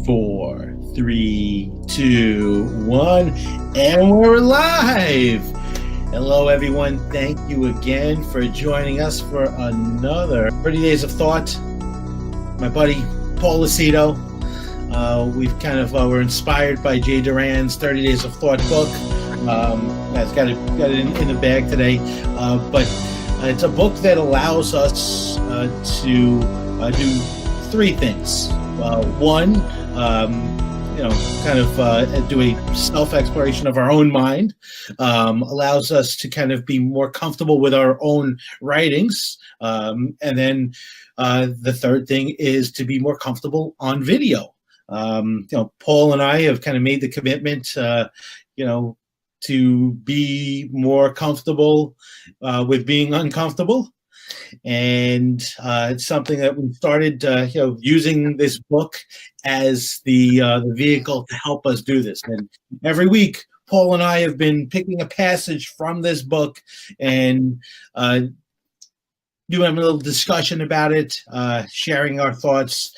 Four, three, two, one, and we're live. Hello, everyone. Thank you again for joining us for another 30 Days of Thought. My buddy, Paul Lucido. We're inspired by Jay Doran's 30 Days of Thought book. I've got it in the bag today. But it's a book that allows us to do three things. One, do a self-exploration of our own mind, allows us to kind of be more comfortable with our own writings. And then the third thing is to be more comfortable on video. Paul and I have kind of made the commitment, to be more comfortable with being uncomfortable. And it's something that we started, using this book as the vehicle to help us do this. And every week, Paul and I have been picking a passage from this book and doing a little discussion about it, sharing our thoughts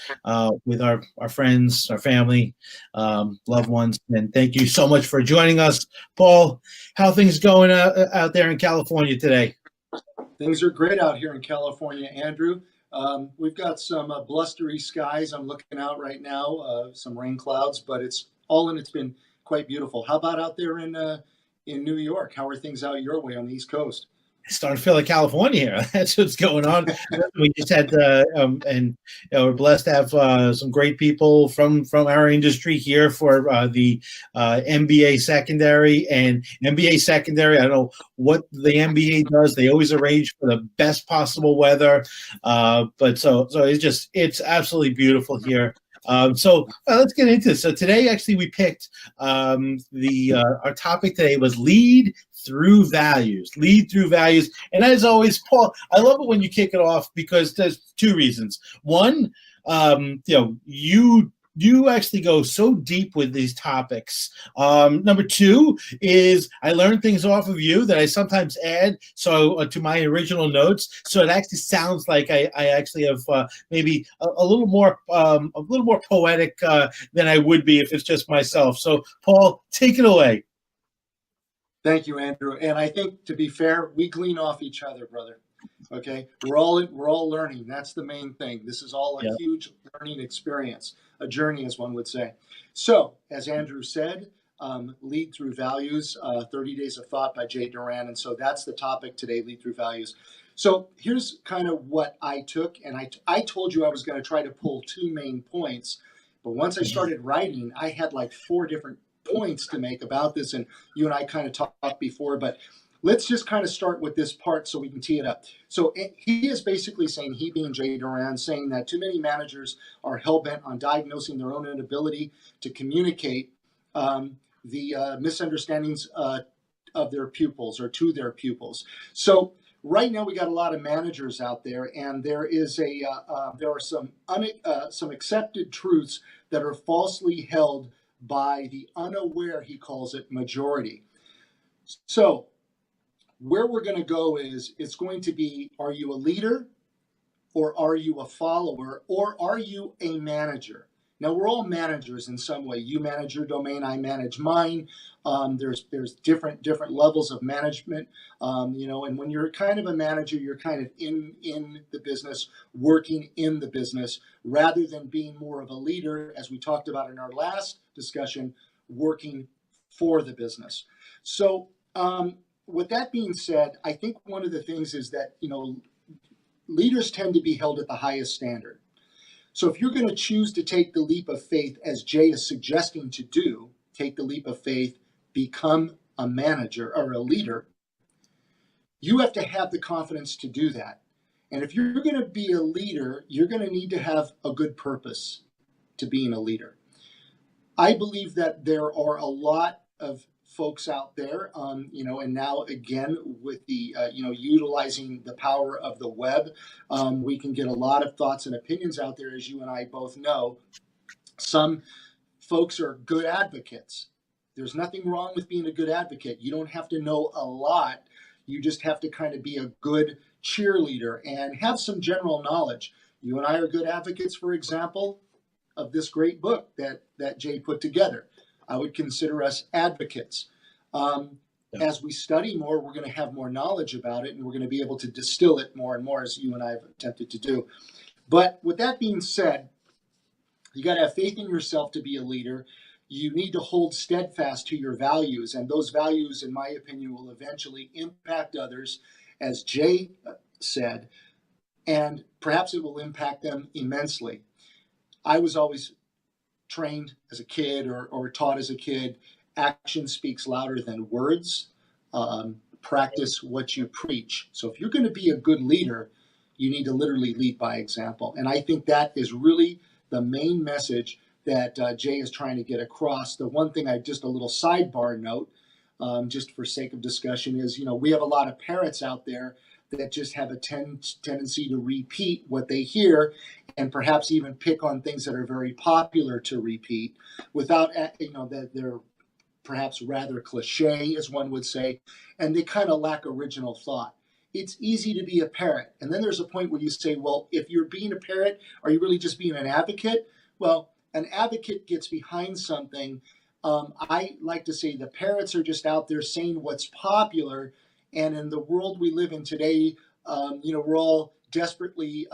with our friends, our family, loved ones. And thank you so much for joining us. Paul, how are things going out there in California today? Things are great out here in California, Andrew. We've got some blustery skies. I'm looking out right now, some rain clouds, but it's been quite beautiful. How about out there in New York? How are things out your way on the East Coast? It's starting to feel like California here. That's what's going on. We just had, we're blessed to have some great people from our industry here for the NBA secondary and NBA secondary. I don't know what the NBA does. They always arrange for the best possible weather. But it's absolutely beautiful here. So let's get into this. So today, actually, we picked our topic today was lead through values. And as always, Paul, I love it when you kick it off because there's two reasons. One, you actually go so deep with these topics. Number two is I learn things off of you that I sometimes add to my original notes. So it actually sounds like I actually have maybe a little more poetic than I would be if it's just myself. So Paul, take it away. Thank you, Andrew. And I think, to be fair, we glean off each other, brother. Okay, we're all learning. That's the main thing. This is all a huge learning experience, a journey, as one would say. So, as Andrew said, lead through values, 30 Days of Thought by Jay Doran. And so that's the topic today, lead through values. So here's kind of what I took. And I told you I was going to try to pull two main points. But once I started writing, I had like four different points to make about this. And you and I kind of talked before, but let's just kind of start with this part so we can tee it up. So he is basically saying, he being Jay Doran, saying that too many managers are hell-bent on diagnosing their own inability to communicate the misunderstandings of their pupils or to their pupils. So right now we got a lot of managers out there, and there are some accepted truths that are falsely held by the unaware, he calls it, majority. So where we're going to go is it's going to be, are you a leader or are you a follower or are you a manager? Now, we're all managers in some way. You manage your domain, I manage mine. There's different levels of management, and when you're kind of a manager, you're kind of in the business, working in the business, rather than being more of a leader, as we talked about in our last discussion, working for the business. So, with that being said, I think one of the things is that, leaders tend to be held at the highest standard. So if you're going to choose to take the leap of faith, as Jay is suggesting to do, take the leap of faith, become a manager or a leader, you have to have the confidence to do that. And if you're going to be a leader, you're going to need to have a good purpose to being a leader. I believe that there are a lot of folks out there, and now again with the, utilizing the power of the web, we can get a lot of thoughts and opinions out there, as you and I both know. Some folks are good advocates. There's nothing wrong with being a good advocate. You don't have to know a lot. You just have to kind of be a good cheerleader and have some general knowledge. You and I are good advocates, for example. of this great book that Jay put together. I would consider us advocates. As we study more, we're going to have more knowledge about it, and we're going to be able to distill it more and more, as you and I have attempted to do. But with that being said, you got to have faith in yourself to be a leader. You need to hold steadfast to your values, and those values, in my opinion, will eventually impact others, as Jay said, and perhaps it will impact them immensely. I was always trained as a kid or taught as a kid, action speaks louder than words. Practice what you preach. So if you're going to be a good leader, you need to literally lead by example. And I think that is really the main message that Jay is trying to get across. The one thing just a little sidebar note, just for sake of discussion, is, we have a lot of parents out there that just have a tendency to repeat what they hear, and perhaps even pick on things that are very popular to repeat without, that they're perhaps rather cliche, as one would say, and they kind of lack original thought. It's easy to be a parrot. And then there's a point where you say, well, if you're being a parrot, are you really just being an advocate? Well, an advocate gets behind something. I like to say the parrots are just out there saying what's popular. And in the world we live in today, we're all desperately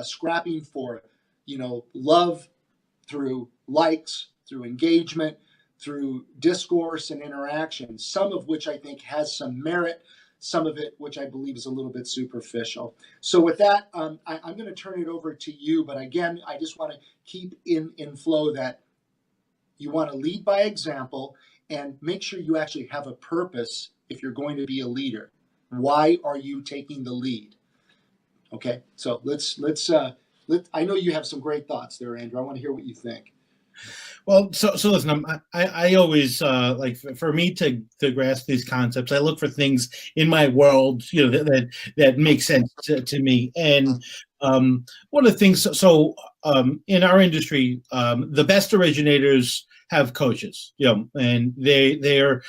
scrapping for, love through likes, through engagement, through discourse and interaction, some of which I think has some merit, some of it which I believe is a little bit superficial. So with that, I'm going to turn it over to you. But again, I just want to keep in flow that you want to lead by example and make sure you actually have a purpose if you're going to be a leader. Why are you taking the lead? Okay, so let's I know you have some great thoughts there, Andrew. I want to hear what you think. Well, so listen, I always like for me to grasp these concepts, I look for things in my world, that make sense to me. And one of the things, in our industry, the best originators have coaches, and they're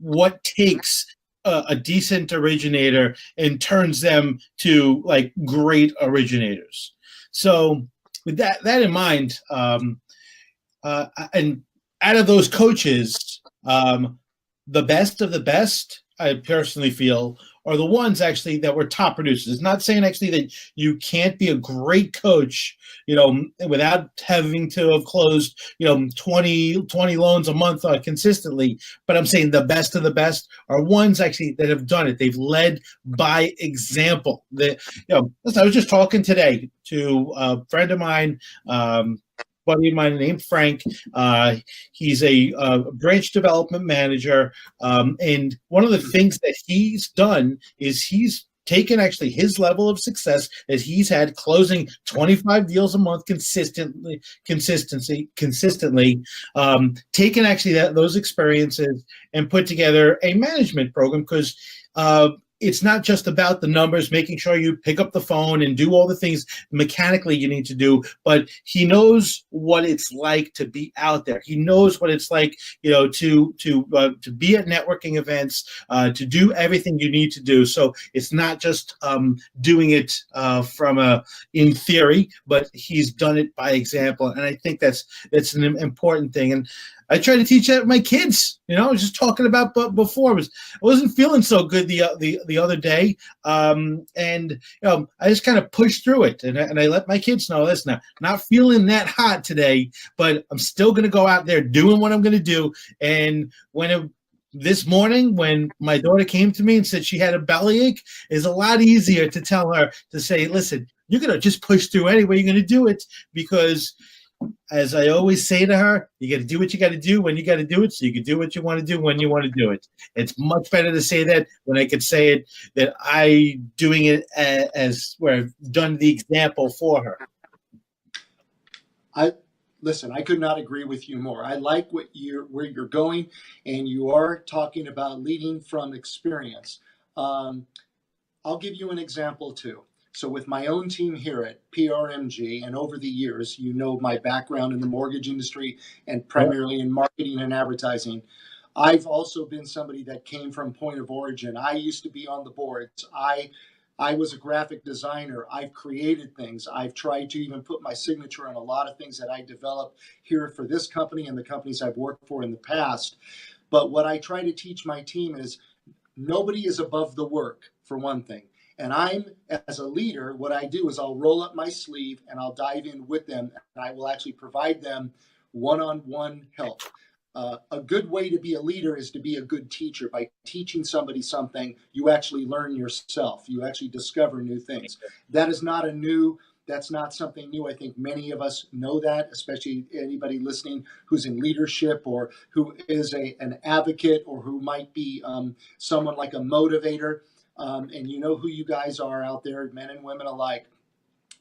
what takes a decent originator and turns them to like great originators. So with that in mind, and out of those coaches, the best of the best, I personally feel, are the ones actually that were top producers. It's not saying actually that you can't be a great coach, without having to have closed, 20 loans a month consistently. But I'm saying the best of the best are ones actually that have done it. They've led by example. Listen, I was just talking today to a friend of mine, buddy of mine named Frank. He's a branch development manager, and one of the things that he's done is he's taken actually his level of success that he's had closing 25 deals a month consistently, taken actually those experiences and put together a management program, because it's not just about the numbers, making sure you pick up the phone and do all the things mechanically you need to do, but he knows what it's like to be out there. He knows what it's like, to be at networking events, to do everything you need to do. So it's not just doing it in theory, but he's done it by example. And I think that's an important thing. And I try to teach that to my kids. I was just talking about before. I wasn't feeling so good the other day, and I just kind of pushed through it, and I let my kids know, listen, I'm not feeling that hot today, but I'm still going to go out there doing what I'm going to do. And this morning, when my daughter came to me and said she had a bellyache, it's a lot easier to tell her to say, listen, you're going to just push through anyway. You're going to do it, because as I always say to her, you got to do what you got to do when you got to do it, so you can do what you want to do when you want to do it. It's much better to say that when I could say it that I doing it as where I've done the example for her. Listen, I could not agree with you more. I like where you're going, and you are talking about leading from experience. I'll give you an example too. So with my own team here at PRMG, and over the years, my background in the mortgage industry and primarily in marketing and advertising, I've also been somebody that came from point of origin. I used to be on the boards. I I was a graphic designer. I've created things. I've tried to even put my signature on a lot of things that I developed here for this company and the companies I've worked for in the past. But what I try to teach my team is nobody is above the work, for one thing. And as a leader, what I do is I'll roll up my sleeve and I'll dive in with them, and I will actually provide them one-on-one help. A good way to be a leader is to be a good teacher. By teaching somebody something, you actually learn yourself. You actually discover new things. That's not something new. I think many of us know that, especially anybody listening who's in leadership or who is an advocate or who might be someone like a motivator. And you know who you guys are out there, men and women alike.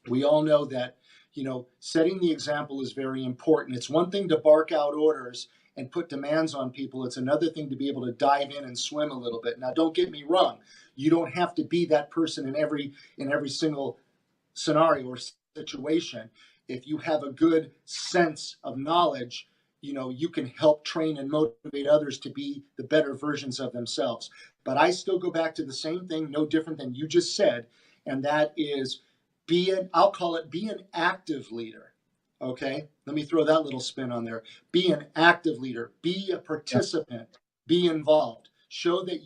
We all know that, setting the example is very important. It's one thing to bark out orders and put demands on people. It's another thing to be able to dive in and swim a little bit. Now, don't get me wrong. You don't have to be that person in every single scenario or situation. If you have a good sense of knowledge, you can help train and motivate others to be the better versions of themselves. But I still go back to the same thing, no different than you just said, and that is I'll call it be an active leader. Okay, let me throw that little spin on there. Be an active leader, be a participant, be involved. Show that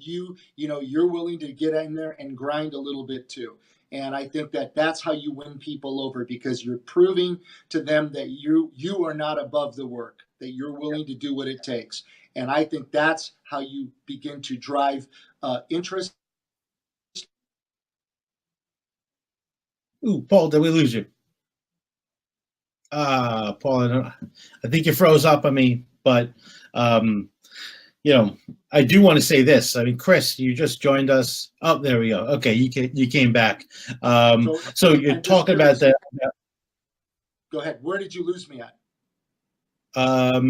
you're willing to get in there and grind a little bit too. And I think that that's how you win people over, because you're proving to them that you are not above the work, that you're willing to do what it takes. And I think that's how you begin to drive interest. Ooh, Paul, did we lose you? Paul, I think you froze up on me, but I do want to say this. I mean, Chris, you just joined us. Oh, there we go. Okay, you came back. So you're talking about that. Go ahead. Where did you lose me at? I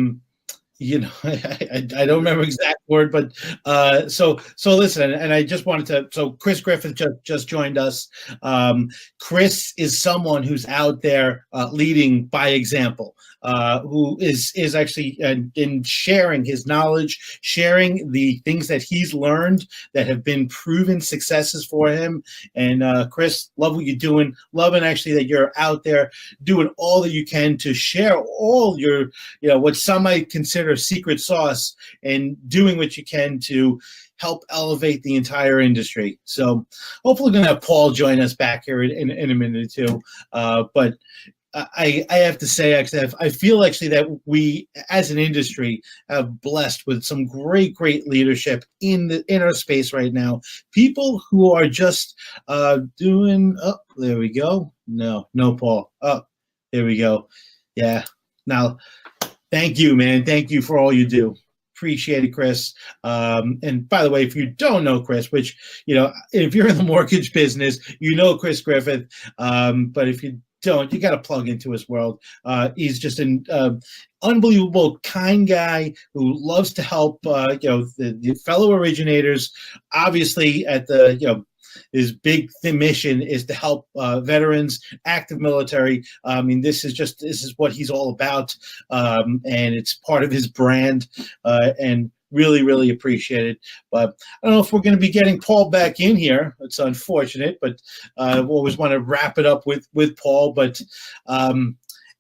don't remember exact word, but so listen, and I just wanted to. So Chris Griffith just joined us. Chris is someone who's out there leading by example, who is actually in sharing his knowledge, sharing the things that he's learned that have been proven successes for him. And Chris, love what you're doing. Loving actually that you're out there doing all that you can to share all your, what some might consider secret sauce, and doing what you can to help elevate the entire industry. So hopefully we're going to have Paul join us back here in a minute or two. But I have to say, actually, I feel actually that we, as an industry, have blessed with some great leadership in our space right now. People who are just doing. Oh, there we go. No, Paul. Oh, there we go. Yeah. Now, thank you, man. Thank you for all you do. Appreciate it, Chris. And by the way, if you don't know Chris, which, if you're in the mortgage business, Chris Griffith. But if you don't, you got to plug into his world. He's just an unbelievable, kind guy who loves to help, the fellow originators. Obviously, at the, his big mission is to help veterans, active military. I mean, this is what he's all about, and it's part of his brand, and really appreciate it. But I don't know if we're going to be getting Paul back in here. It's unfortunate, but I always want to wrap it up with Paul. But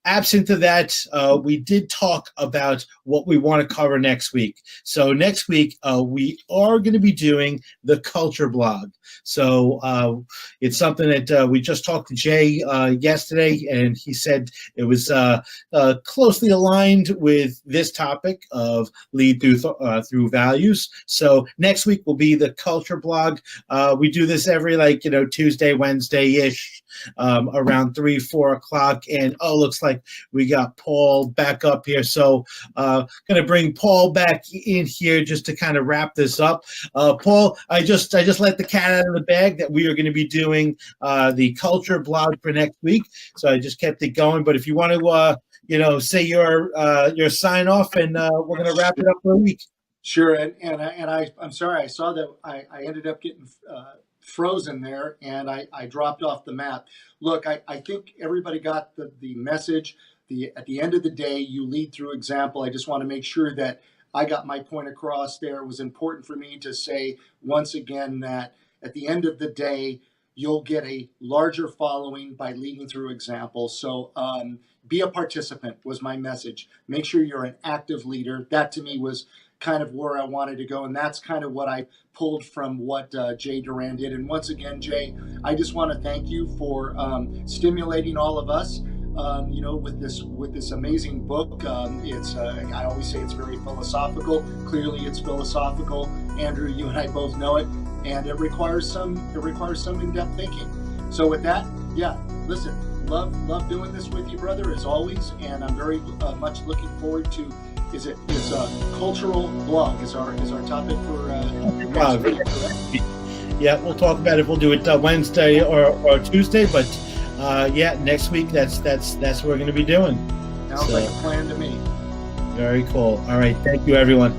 absent of that, we did talk about what we want to cover next week. So next week, we are going to be doing the culture blog. So it's something that we just talked to Jay yesterday, and he said it was closely aligned with this topic of lead through values. So next week will be the culture blog. We do this every Tuesday, Wednesday-ish, around 3-4 o'clock, and looks like we got Paul back up here. So going to bring Paul back in here just to kind of wrap this up. Paul, I just let the cat out of the bag that we are going to be doing the culture blog for next week. So I just kept it going. But if you want to, say your sign off, and we're going to wrap it up for a week. Sure. And I'm sorry. I saw that I ended up getting frozen there, and I dropped off the map. Look, I think everybody got the message. At the end of the day, you lead through example. I just want to make sure that I got my point across there. It was important for me to say once again that at the end of the day, you'll get a larger following by leading through example. So be a participant was my message. Make sure you're an active leader. That to me was kind of where I wanted to go. And that's kind of what I pulled from what Jay Doran did. And once again, Jay, I just want to thank you for stimulating all of us. With this amazing book. It's I always say it's very philosophical. Clearly, it's philosophical. Andrew, you and I both know it, and it requires some in-depth thinking. So with that, yeah, listen, love doing this with you, brother, as always, and I'm very much looking forward to. It's a cultural blog is our topic for next week. Yeah, we'll talk about it. We'll do it Wednesday or Tuesday, but. Next week, that's what we're going to be doing. Sounds like a plan to me. Very cool. All right. Thank you, everyone.